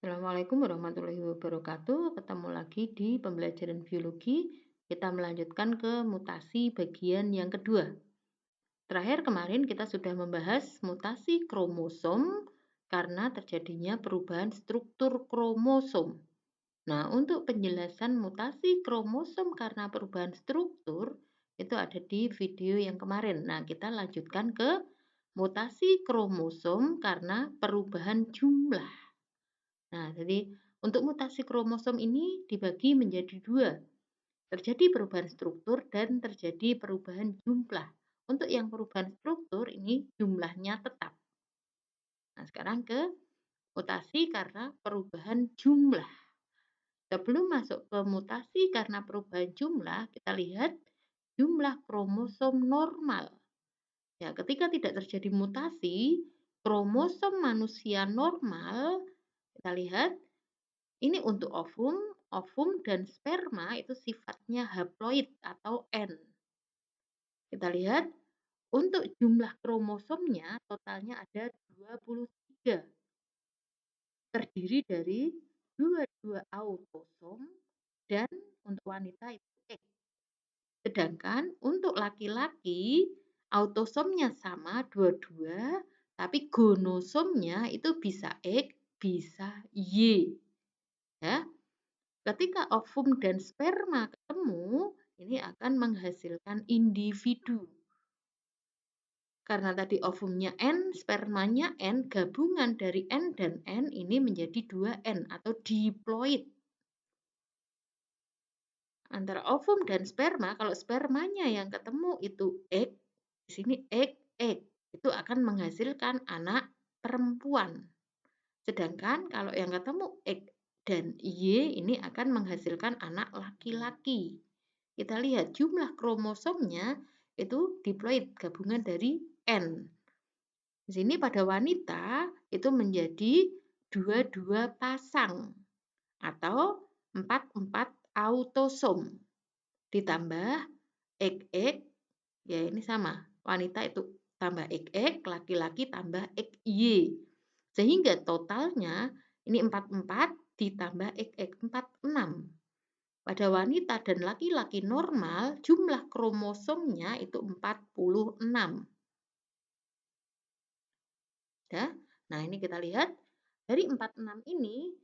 Assalamualaikum warahmatullahi wabarakatuh. Ketemu lagi di pembelajaran biologi. Kita melanjutkan ke mutasi bagian yang kedua. Terakhir kemarin kita sudah membahas mutasi kromosom karena terjadinya perubahan struktur kromosom. Nah, untuk penjelasan mutasi kromosom karena perubahan struktur itu ada di video yang kemarin. Nah, kita lanjutkan ke mutasi kromosom karena perubahan jumlah. Nah, jadi untuk mutasi kromosom ini dibagi menjadi dua. Terjadi perubahan struktur dan terjadi perubahan jumlah. Untuk yang perubahan struktur ini jumlahnya tetap. Nah, sekarang ke mutasi karena perubahan jumlah. Sebelum masuk ke mutasi karena perubahan jumlah, kita lihat jumlah kromosom normal. Ya, ketika tidak terjadi mutasi, kromosom manusia normal, kita lihat ini untuk ovum dan sperma itu sifatnya haploid atau N. Kita lihat untuk jumlah kromosomnya totalnya ada 23. Terdiri dari 22 autosom dan untuk wanita itu X. Sedangkan untuk laki-laki autosomnya sama 22, tapi gonosomnya itu bisa X, bisa Y. Ya. Ketika ovum dan sperma ketemu, ini akan menghasilkan individu. Karena tadi ovumnya N, spermanya N, gabungan dari N dan N ini menjadi 2N atau diploid. Antara ovum dan sperma, kalau spermanya yang ketemu itu X, di sini X, itu akan menghasilkan anak perempuan. Sedangkan kalau yang ketemu X dan Y ini akan menghasilkan anak laki-laki. Kita lihat jumlah kromosomnya itu diploid gabungan dari N. Di sini pada wanita itu menjadi 22 pasang atau 44 autosom. Ditambah XX, ya ini sama. Wanita itu tambah XX, laki-laki tambah XY. Sehingga totalnya ini 44 ditambah XX 46. Pada wanita dan laki-laki normal, jumlah kromosomnya itu 46. Ya. Nah, ini kita lihat dari 46 ini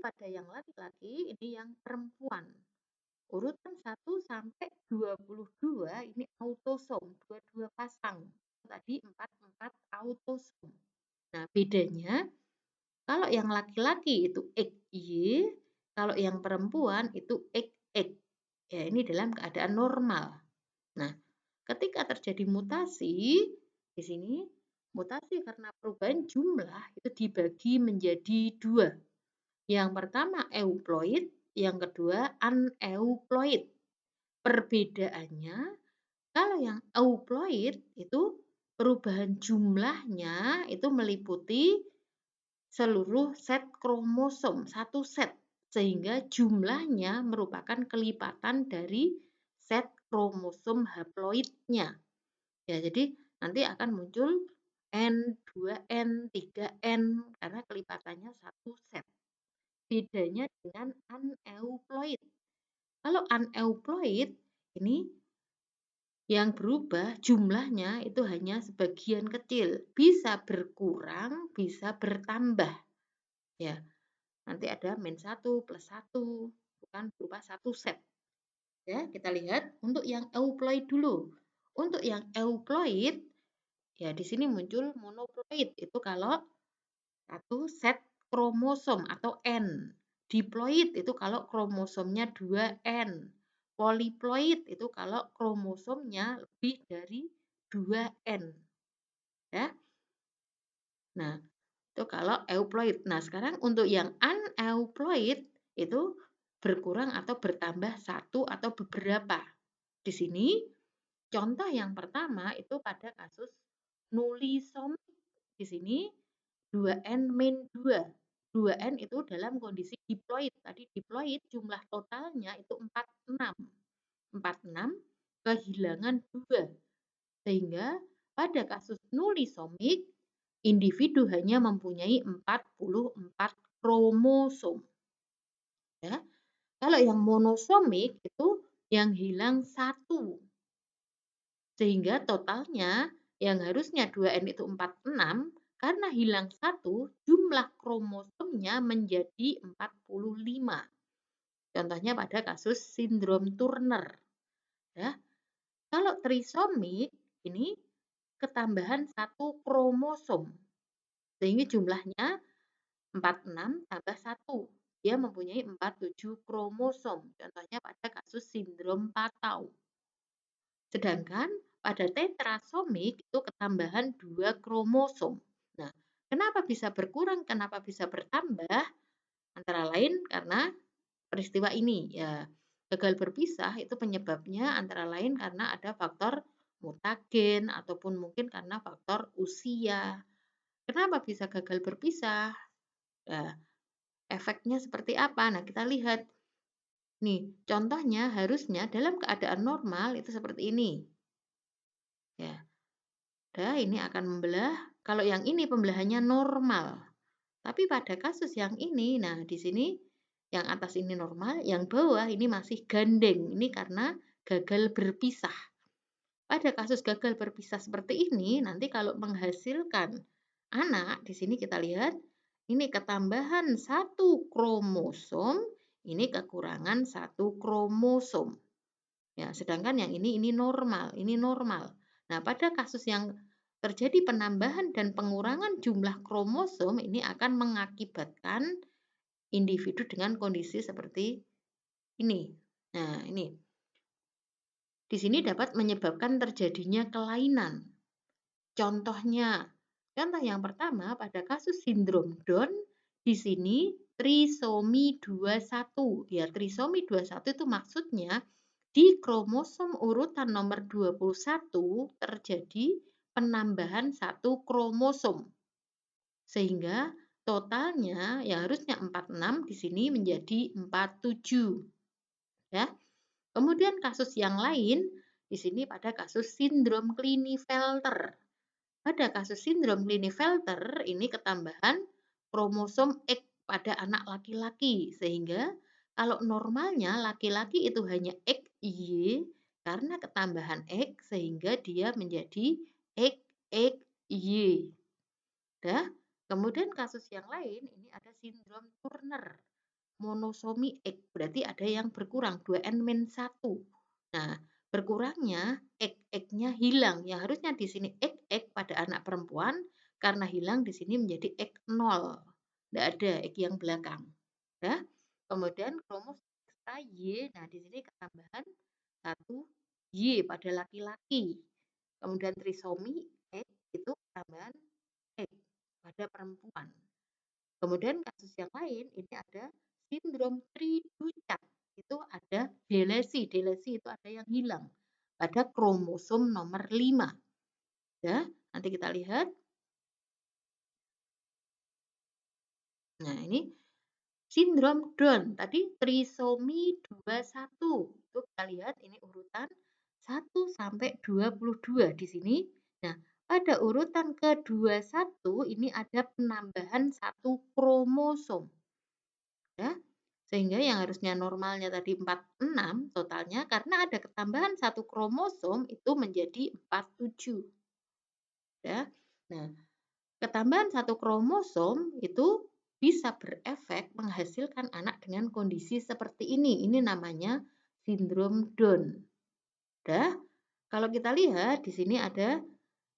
pada yang laki-laki, ini yang perempuan. Urutan 1 sampai 22 ini autosom, 22 pasang. Tadi 44 autosom. Nah, bedanya kalau yang laki-laki itu XY, kalau yang perempuan itu XX. Ya, ini dalam keadaan normal. Nah, ketika terjadi mutasi, di sini mutasi karena perubahan jumlah itu dibagi menjadi dua. Yang pertama euploid, yang kedua aneuploid. Perbedaannya, kalau yang euploid itu perubahan jumlahnya itu meliputi seluruh set kromosom, satu set, sehingga jumlahnya merupakan kelipatan dari set kromosom haploidnya. Ya, jadi nanti akan muncul N, 2N, 3N karena kelipatannya satu set. Bedanya dengan aneuploid. Kalau aneuploid ini yang berubah jumlahnya itu hanya sebagian kecil, bisa berkurang, bisa bertambah. Ya, nanti ada -1 +1, bukan berupa satu set. Ya, kita lihat untuk yang euploid dulu. Untuk yang euploid, ya di sini muncul monoploid. Itu kalau satu set kromosom atau N. Diploid itu kalau kromosomnya 2N. Poliploid itu kalau kromosomnya lebih dari 2N. Ya. Nah, itu kalau euploid. Nah, sekarang untuk yang aneuploid itu berkurang atau bertambah satu atau beberapa. Di sini contoh yang pertama itu pada kasus nulisomik. Di sini 2N min 2. 2N itu dalam kondisi diploid. Tadi diploid jumlah totalnya itu 46. 46 kehilangan 2. Sehingga pada kasus nulisomik individu hanya mempunyai 44 kromosom. Ya. Kalau yang monosomik itu yang hilang 1. Sehingga totalnya yang harusnya 2N itu 46, karena hilang 1, jumlah kromosomnya menjadi 45. Contohnya pada kasus sindrom Turner. Ya. Kalau trisomik, ini ketambahan 1 kromosom. Sehingga jumlahnya 46 tambah 1. Dia mempunyai 47 kromosom. Contohnya pada kasus sindrom Patau. Sedangkan pada tetrasomik itu ketambahan 2 kromosom. Nah, kenapa bisa berkurang, kenapa bisa bertambah? Antara lain karena peristiwa ini. Ya, gagal berpisah itu penyebabnya antara lain karena ada faktor mutagen ataupun mungkin karena faktor usia. Kenapa bisa gagal berpisah? Nah, efeknya seperti apa? Nah, kita lihat. Nih, contohnya harusnya dalam keadaan normal itu seperti ini. Ya, ini akan membelah. Kalau yang ini pembelahannya normal. Tapi pada kasus yang ini, nah di sini yang atas ini normal, yang bawah ini masih gandeng. Ini karena gagal berpisah. Pada kasus gagal berpisah seperti ini, nanti kalau menghasilkan anak, di sini kita lihat, ini ketambahan 1 kromosom, ini kekurangan 1 kromosom. Ya, sedangkan yang ini normal, ini normal. Nah, pada kasus yang terjadi penambahan dan pengurangan jumlah kromosom, ini akan mengakibatkan individu dengan kondisi seperti ini. Nah, ini. Di sini dapat menyebabkan terjadinya kelainan. Contohnya, contoh yang pertama pada kasus sindrom Down, di sini trisomi 21. Ya, trisomi 21 itu maksudnya di kromosom urutan nomor 21 terjadi penambahan 1 kromosom. Sehingga totalnya yang harusnya 46 di sini menjadi 47. Ya. Kemudian kasus yang lain di sini pada kasus sindrom Klinefelter. Pada kasus sindrom Klinefelter ini ketambahan kromosom X pada anak laki-laki sehingga kalau normalnya laki-laki itu hanya XY karena ketambahan X sehingga dia menjadi XXY. Kemudian kasus yang lain ini ada sindrom Turner. Monosomi X berarti ada yang berkurang 2N-1. Nah, berkurangnya X-nya hilang. Yang harusnya di sini X pada anak perempuan karena hilang di sini menjadi X0. Tidak ada X yang belakang. Ya. Kemudian kromosom ekstra Y, nah di sini ketambahan 1 Y pada laki-laki. Kemudian trisomi X itu ketambahan X pada perempuan. Kemudian kasus yang lain ini ada sindrom Tri-Ducat. Itu ada delesi. Delesi itu ada yang hilang pada kromosom nomor 5. Ya, nanti kita lihat. Nah, ini sindrom Down. Tadi trisomi 21. Itu kita lihat ini urutan 1 sampai 22 di sini. Nah, pada urutan ke-21 ini ada penambahan 1 kromosom. Ya. Sehingga yang harusnya normalnya tadi 46 totalnya karena ada ketambahan 1 kromosom itu menjadi 47. Ya. Nah, ketambahan 1 kromosom itu bisa berefek menghasilkan anak dengan kondisi seperti ini. Ini namanya sindrom Down. Kalau kita lihat di sini ada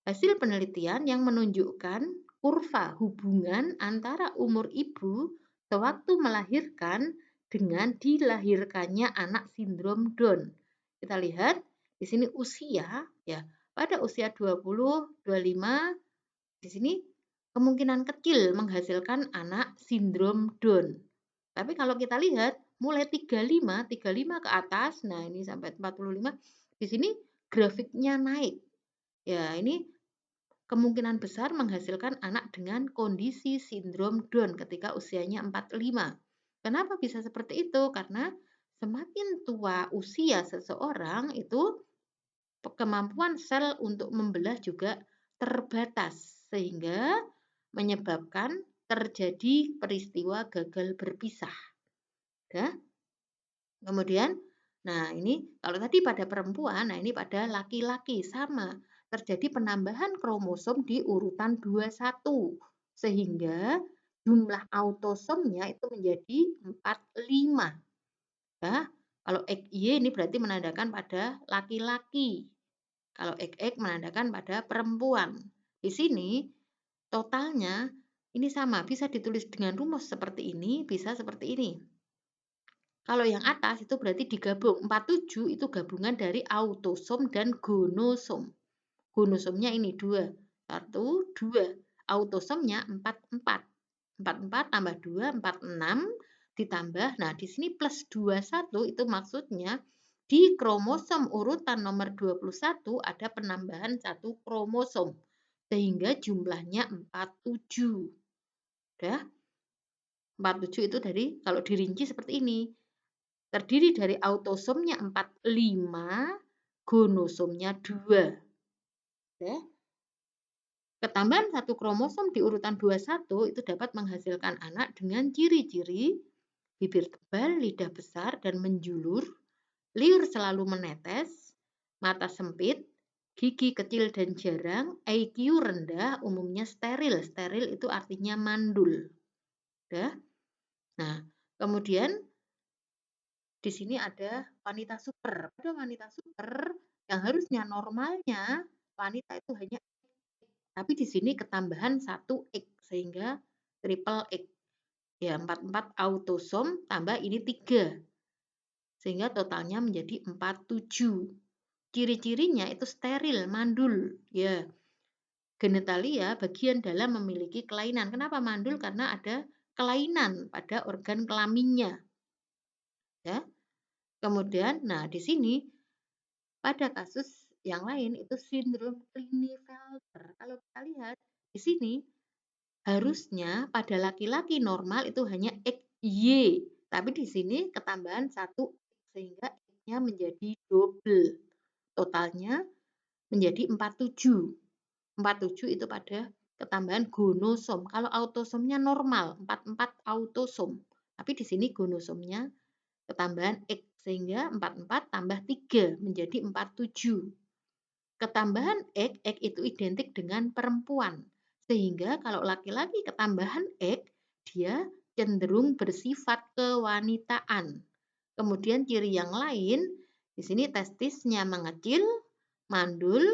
hasil penelitian yang menunjukkan kurva hubungan antara umur ibu sewaktu melahirkan dengan dilahirkannya anak sindrom Down. Kita lihat di sini usia ya. Pada usia 20, 25 di sini kemungkinan kecil menghasilkan anak sindrom Down. Tapi kalau kita lihat mulai 35 ke atas, nah ini sampai 45, di sini grafiknya naik. Ya, ini kemungkinan besar menghasilkan anak dengan kondisi sindrom Down ketika usianya 45. Kenapa bisa seperti itu? Karena semakin tua usia seseorang itu kemampuan sel untuk membelah juga terbatas sehingga menyebabkan terjadi peristiwa gagal berpisah. Ya. Kemudian, nah ini kalau tadi pada perempuan, nah ini pada laki-laki sama. Terjadi penambahan kromosom di urutan 21. Sehingga jumlah autosomnya itu menjadi 45. Ya, kalau XY ini berarti menandakan pada laki-laki. Kalau XX menandakan pada perempuan. Di sini totalnya ini sama, bisa ditulis dengan rumus seperti ini, bisa seperti ini. Kalau yang atas itu berarti digabung. 47 itu gabungan dari autosom dan gonosom. Gonosomnya ini 2. 1, 2. Autosomnya 44. 44 tambah 2, 46 ditambah. Nah, di sini plus 21 itu maksudnya di kromosom urutan nomor 21 ada penambahan 1 kromosom. Sehingga jumlahnya 47. Udah? 47 itu dari, kalau dirinci seperti ini. Terdiri dari autosomnya 45, gonosomnya 2. Ya. Ketambahan 1 kromosom di urutan 21 itu dapat menghasilkan anak dengan ciri-ciri bibir tebal, lidah besar dan menjulur, liur selalu menetes, mata sempit, gigi kecil dan jarang, IQ rendah, umumnya steril. Steril itu artinya mandul. Ya. Nah, kemudian di sini ada wanita super. Pada wanita super yang harusnya normalnya wanita itu hanya X. Tapi di sini ketambahan 1 X sehingga triple X. Ya, 44 autosom tambah ini 3. Sehingga totalnya menjadi 47. Ciri-cirinya itu steril, mandul. Ya. Genitalia bagian dalam memiliki kelainan. Kenapa mandul? Karena ada kelainan pada organ kelaminnya. Ya. Kemudian, nah di sini pada kasus yang lain itu sindrom Klinefelter. Kalau kita lihat di sini harusnya pada laki-laki normal itu hanya XY, tapi di sini ketambahan 1 sehingga X-nya menjadi double. Totalnya menjadi 47. 47 itu pada ketambahan gonosom. Kalau autosomnya normal, 44 autosom. Tapi di sini gonosomnya ketambahan X sehingga 44 tambah 3 menjadi 47. Ketambahan X itu identik dengan perempuan. Sehingga kalau laki-laki ketambahan X, dia cenderung bersifat kewanitaan. Kemudian ciri yang lain, di sini testisnya mengecil, mandul,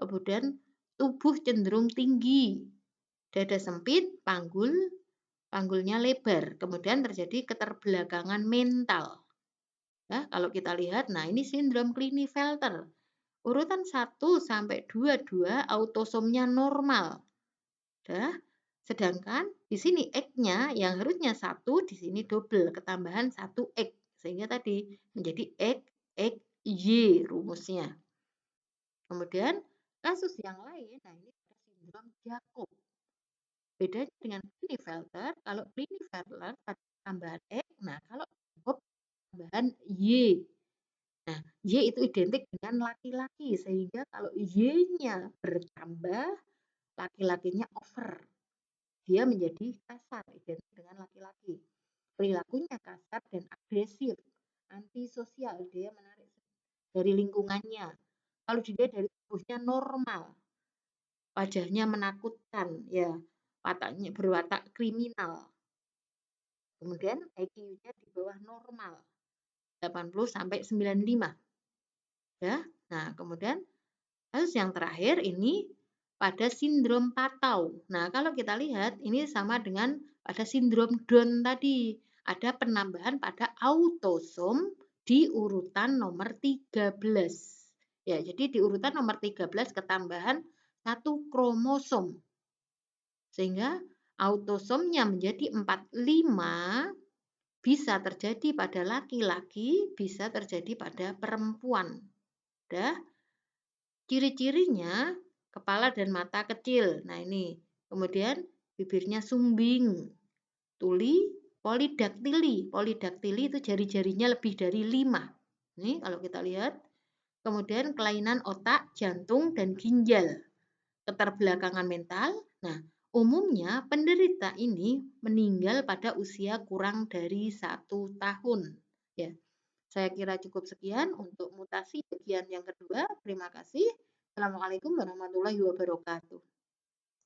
kemudian tubuh cenderung tinggi, dada sempit, panggulnya lebar. Kemudian terjadi keterbelakangan mental. Ya, kalau kita lihat, nah ini sindrom Klinefelter. Urutan 1 sampai 22 autosomnya normal. Ya, sedangkan di sini X-nya yang harusnya 1, di sini double, ketambahan 1 X. Sehingga tadi menjadi X, X, Y rumusnya. Kemudian kasus yang lain, nah ini ada sindrom Jacob. Bedanya dengan Klinefelter, kalau Klinefelter tambahan X, nah kalau Jacob tambahan Y. Nah, Y itu identik dengan laki-laki, sehingga kalau Y-nya bertambah, laki-lakinya over. Dia menjadi kasar, identik dengan laki-laki. Perilakunya kasar dan agresif, antisosial, dia menarik dari lingkungannya. Kalau dilihat dari tubuhnya normal, wajahnya menakutkan, ya, wataknya berwatak kriminal. Kemudian IQ-nya di bawah normal, 80 sampai 95. Ya. Nah, kemudian kasus yang terakhir ini pada sindrom Patau. Nah, kalau kita lihat ini sama dengan pada sindrom Down tadi. Ada penambahan pada autosom di urutan nomor 13. Ya, jadi di urutan nomor 13 ketambahan 1 kromosom. Sehingga autosomnya menjadi 45, bisa terjadi pada laki-laki, bisa terjadi pada perempuan. Udah. Ciri-cirinya kepala dan mata kecil. Nah ini. Kemudian bibirnya sumbing. Tuli, polidaktili. Polidaktili itu jari-jarinya lebih dari 5. Ini kalau kita lihat. Kemudian kelainan otak, jantung, dan ginjal. Keterbelakangan mental. Nah, Umumnya, penderita ini meninggal pada usia kurang dari 1 tahun. Ya, saya kira cukup sekian untuk mutasi bagian yang kedua. Terima kasih. Assalamualaikum warahmatullahi wabarakatuh.